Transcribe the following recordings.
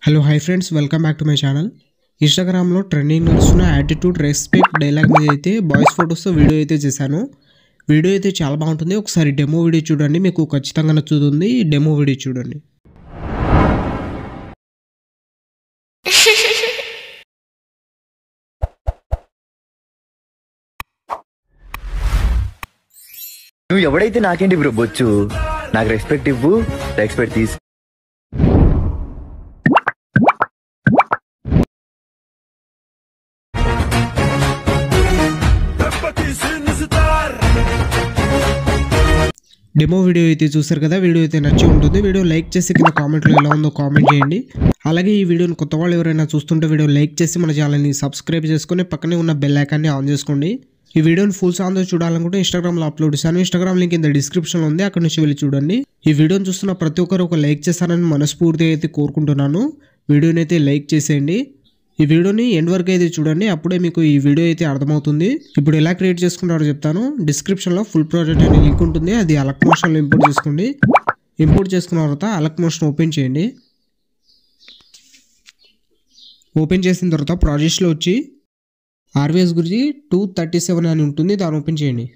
Hello hi friends, welcome back to my channel. ఇన్స్టాగ్రామ్లో trending నడుస్తున్న attitude respect dialogue మీద అయితే బాయ్స్ ఫొటోస్తో వీడియో అయితే చేశాను. వీడియో అయితే చాలా బాగుంటుంది. ఒకసారి డెమో వీడియో చూడండి, మీకు ఖచ్చితంగా నచ్చుతుంది. డెమో వీడియో చూడండి. నువ్వు ఎవడైతే నాకేంటి బ్రో బొచ్చు, నాకు రెస్పెక్ట్ ఇవ్వు, రెస్పెక్ట్ తీసు. డెమో వీడియో అయితే చూసారు కదా, వీడియో అయితే నచ్చి ఉంటుంది. వీడియో లైక్ చేసి కింద కామెంట్లో ఎలా ఉందో కామెంట్ చేయండి. అలాగే ఈ వీడియోని కొత్త వాళ్ళు ఎవరైనా చూస్తుంటే వీడియో లైక్ చేసి మన ఛానల్ని సబ్స్క్రైబ్ చేసుకొని పక్కనే ఉన్న బెల్ ఐకాన్ని ఆన్ చేసుకోండి. ఈ వీడియోని ఫుల్ సాంగ్తో చూడాలనుకుంటే ఇన్స్టాగ్రామ్లో అప్లోడ్ చేశాను. ఇన్స్టాగ్రామ్ లింక్ కింద డిస్క్రిప్షన్లో ఉంది, అక్కడ నుంచి వెళ్ళి చూడండి. ఈ వీడియోని చూస్తున్న ప్రతి ఒక్కరు ఒక లైక్ చేస్తారని మనస్ఫూర్తిగా అయితే కోరుకుంటున్నాను. వీడియోని అయితే లైక్ చేసేయండి. ఈ వీడియోని ఎండ్ వరకు అయితే చూడండి, అప్పుడే మీకు ఈ వీడియో అయితే అర్థమవుతుంది. ఇప్పుడు ఎలా క్రియేట్ చేసుకుంటారో చెప్తాను. డిస్క్రిప్షన్లో ఫుల్ ప్రాజెక్ట్ అనే లింక్ ఉంటుంది, అది అలక్ మోషన్లో ఇంపోర్ట్ చేసుకోండి. ఇంపోర్ట్ చేసుకున్న తర్వాత అలక్ మోషన్ ఓపెన్ చేయండి. ఓపెన్ చేసిన తర్వాత ప్రాజెక్ట్స్లో వచ్చి ఆర్వీఎస్ గురించి 237 అని ఉంటుంది, దాన్ని ఓపెన్ చేయండి.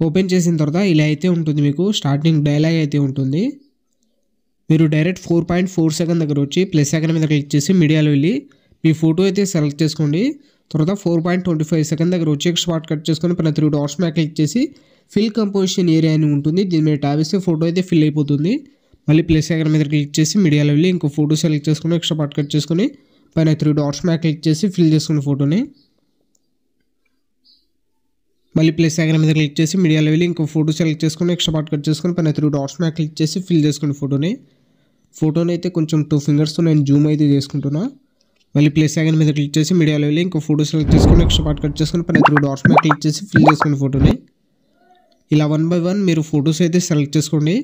ఓపెన్ చేసిన తర్వాత ఇలా అయితే ఉంటుంది, మీకు స్టార్టింగ్ డైలాగ్ అయితే ఉంటుంది. మీరు డైరెక్ట్ 4.4 సెకండ్ దగ్గర వచ్చి ప్లస్ సెకండ్ మీద క్లిక్ చేసి మీడియాలో వెళ్ళి మీ ఫోటో అయితే సెలెక్ట్ చేసుకోండి. తర్వాత 4.25 సెకండ్ దగ్గర వచ్చి షార్ట్ కట్ చేసుకొని పైన 3 డాట్స్ మీద క్లిక్ చేసి ఫిల్ కంపోజిషన్ ఏరియా అని ఉంటుంది, దీని మీద ట్యాబ్ ఇస్తే ఫోటో అయితే ఫిల్ అయిపోతుంది. మళ్ళీ ప్లస్ సెకండ్ మీద క్లిక్ చేసి మీడియాలో వెళ్ళి ఇంకో ఫోటో సెలెక్ట్ చేసుకొని ఎక్స్ట్రా పార్ట్ కట్ చేసుకొని పైన 3 డాట్స్ మీద క్లిక్ చేసి ఫిల్ చేసుకున్న ఫోటోని మళ్ళీ ప్లస్ సెకండ్ మీద క్లిక్ చేసి మీడియాలో వెళ్ళి ఇంకో ఫోటో సెలెక్ట్ చేసుకొని ఎక్స్ట్రా పార్ట్ కట్ చేసుకొని పైన 3 డాట్స్ మీద క్లిక్ చేసి ఫిల్ చేసుకున్న ఫోటోని అయితే కొంచెం 2 ఫింగర్స్తో నేను జూమ్ అయితే చేసుకుంటున్నా. మళ్ళీ ప్లస్ సెకండ్ మీద క్లిక్ చేసి మీడియాలో వెళ్ళి ఇంకో ఫోటో సెలెక్ట్ చేసుకొని ఎక్స్ట్రా పార్ట్ కట్ చేసుకొని పైన 3 డాట్స్ మీద క్లిక్ చేసి ఫిల్ చేసుకున్న ఫోటోని ఇలా 1 by 1 మీరు ఫొటోస్ అయితే సెలెక్ట్ చేసుకోండి.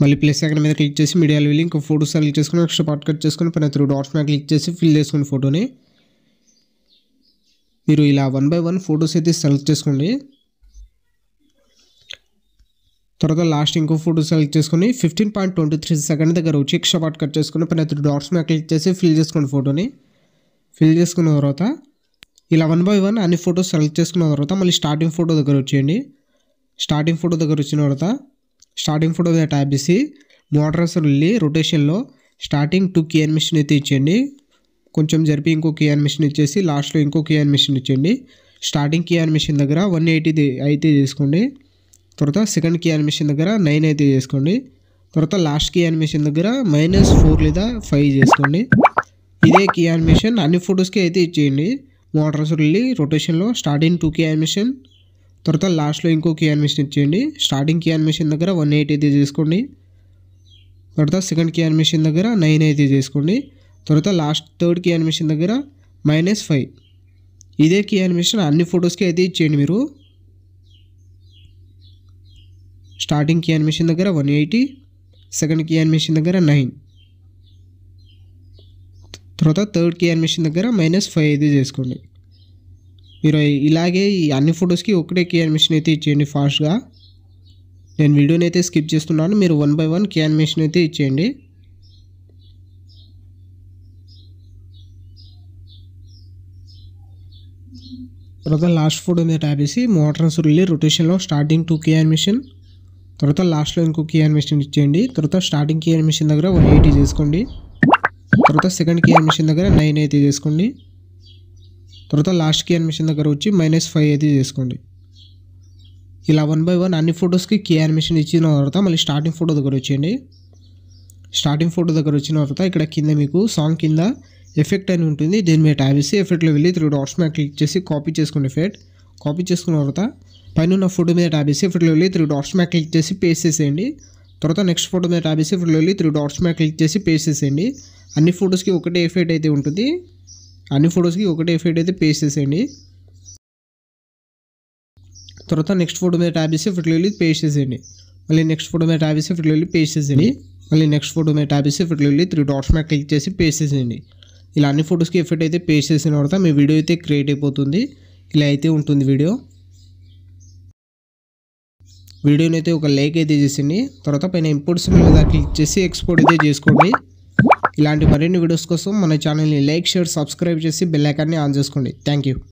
మళ్ళీ ప్లస్ సెకండ్ మీద క్లిక్ చేసి మీడియాలో వెళ్ళి ఇంకో ఫోటో సెలెక్ట్ చేసుకొని ఎక్స్ట్రా పార్ట్ కట్ చేసుకొని పైన 3 డాట్స్ మీద క్లిక్ చేసి ఫిల్ చేసుకున్న ఫోటోని మీరు ఇలా 1 by 1 ఫొటోస్ అయితే సెలెక్ట్ చేసుకోండి. తర్వాత లాస్ట్ ఇంకో ఫోటో సెలెక్ట్ చేసుకొని 15.23 సెకండ్ దగ్గర వచ్చి ఎక్స్ట్రా పార్ట్ కట్ చేసుకొని పైన 3 డాట్స్ మీద క్లిక్ చేసి ఫిల్ చేసుకోండి ఫోటోని. ఫిల్ చేసుకున్న తర్వాత ఇలా 1 by 1 అన్ని ఫొటోస్ సెలెక్ట్ చేసుకున్న తర్వాత మళ్ళీ స్టార్టింగ్ ఫోటో దగ్గర వచ్చేయండి. స్టార్టింగ్ ఫోటో దగ్గర వచ్చిన తర్వాత స్టార్టింగ్ ఫోటో మీద ట్యాబ్ చేసి మోటార్స్ వెళ్ళి రొటేషన్లో స్టార్టింగ్ 2 కీ యానిమేషన్ అయితే ఇచ్చేయండి. కొంచెం జరిపి ఇంకో కీ యానిమేషన్ ఇచ్చేసి లాస్ట్లో ఇంకో కీ యానిమేషన్ ఇచ్చేయండి. స్టార్టింగ్ కీ యానిమేషన్ దగ్గర 180 అయితే చేసుకోండి. తర్వాత సెకండ్ కీ యానిమేషన్ దగ్గర 9 అయితే చేసుకోండి. తర్వాత లాస్ట్ కీ యానిమేషన్ దగ్గర -4 లేదా 5 చేసుకోండి. ఇదే కీ యానిమేషన్ అన్ని ఫొటోస్కి అయితే ఇచ్చేయండి. మోటార్స్ వెళ్ళి రొటేషన్లో స్టార్టింగ్ 2 కీ యానిమేషన్, తర్వాత లాస్ట్లో ఇంకో కీ యానిమేషన్ ఇచ్చేయండి. స్టార్టింగ్ కీ యానిమేషన్ దగ్గర 180 అయితే చేసుకోండి. తర్వాత సెకండ్ కీ యానిమేషన్ దగ్గర 9 అయితే చేసుకోండి. తర్వాత లాస్ట్ థర్డ్ కీ యానిమేషన్ దగ్గర -5. ఇదే కీ యానిమేషన్ అన్ని ఫొటోస్కి అయితే ఇచ్చేయండి. మీరు స్టార్టింగ్ కీ యానిమేషన్ దగ్గర 180, సెకండ్ కీ యానిమేషన్ దగ్గర 9, తర్వాత థర్డ్ కీ యానిమేషన్ దగ్గర -5 అయితే చేసుకోండి. మీరు ఇలాగే ఈ అన్ని ఫొటోస్కి ఒకటే కీ యానిమేషన్ అయితే ఇచ్చేయండి ఫాస్ట్గా. నేను వీడియోని అయితే స్కిప్ చేస్తున్నాను, మీరు 1 by 1 కీ యానిమేషన్ అయితే ఇచ్చేయండి. తర్వాత లాస్ట్ ఫోటో మీద ట్యాబ్ చేసి మోటార్స్ వెళ్ళి రొటేషన్లో స్టార్టింగ్ 2 కీ యానిమేషన్, తర్వాత లాస్ట్లో ఇంకో కీ యానిమేషన్ ఇచ్చేయండి. తర్వాత స్టార్టింగ్ కీ యానిమేషన్ దగ్గర 180 చేసుకోండి. తర్వాత సెకండ్ కీ యానిమేషన్ దగ్గర 9 అయితే చేసుకోండి. తర్వాత లాస్ట్ కీ యానిమేషన్ దగ్గర వచ్చి -5 అయితే చేసుకోండి. ఇలా 1 by 1 అన్ని ఫొటోస్కి కీ యానిమేషన్ ఇచ్చిన తర్వాత మళ్ళీ స్టార్టింగ్ ఫోటో దగ్గర వచ్చేయండి. స్టార్టింగ్ ఫోటో దగ్గర వచ్చిన తర్వాత ఇక్కడ కింద మీకు సాంగ్ కింద ఎఫెక్ట్ అని ఉంటుంది, దీని మీద ట్యాబ్ చేసి ఎఫెక్ట్లో వెళ్ళి 3 డాట్స్ మీద క్లిక్ చేసి కాపీ చేసుకోండి ఎఫెక్ట్. కాపీ చేసుకున్న తర్వాత పైన ఉన్న ఫోటో మీద ట్యాబ్ చేసి ఎఫెక్ట్లో వెళ్ళి 3 డాట్స్ మీద క్లిక్ చేసి పేస్ట్ చేసేయండి. తర్వాత నెక్స్ట్ ఫోటో మీద ట్యాబ్ చేసి ఎఫెక్ట్లో వెళ్ళి 3 డాట్స్ మీద క్లిక్ చేసి పేస్ట్ చేసేయండి. అన్ని ఫొటోస్కి ఒకటే ఎఫెక్ట్ అయితే ఉంటుంది, అన్ని ఫొటోస్కి ఒకటే ఎఫెక్ట్ అయితే పేస్ట్ చేసేయండి. తర్వాత నెక్స్ట్ ఫోటో మీద ట్యాబ్ చేసి ఎఫెక్ట్లో వెళ్ళి పేస్ట్ చేసేయండి. మళ్ళీ నెక్స్ట్ ఫోటో మీద ట్యాబ్ చేసి ఎఫెక్ట్లో వెళ్ళి పేస్ట్ చేసేయండి. మళ్ళీ నెక్స్ట్ ఫోటో మీద ట్యాబ్ చేసి ఎఫెక్ట్లో వెళ్ళి 3 డాట్స్ మీద క్లిక్ చేసి పేస్ట్ చేసేయండి. ఇలా అన్ని ఫొటోస్కి ఎఫెక్ట్ అయితే పేస్ట్ చేసిన తర్వాత మీ వీడియో అయితే క్రియేట్ అయిపోతుంది. ఇలా అయితే ఉంటుంది వీడియో. వీడియోని అయితే ఒక లైక్ అయితే చేసింది. తర్వాత పైన ఇంపోర్ట్స్ మీద క్లిక్ చేసి ఎక్స్పోర్ట్ అయితే చేసుకోండి. ఇలాంటి మరిన్ని వీడియోస్ కోసం మన ఛానల్ని లైక్, షేర్, సబ్స్క్రైబ్ చేసి బెల్ ఐకాన్ని ఆన్ చేసుకోండి. Thank you.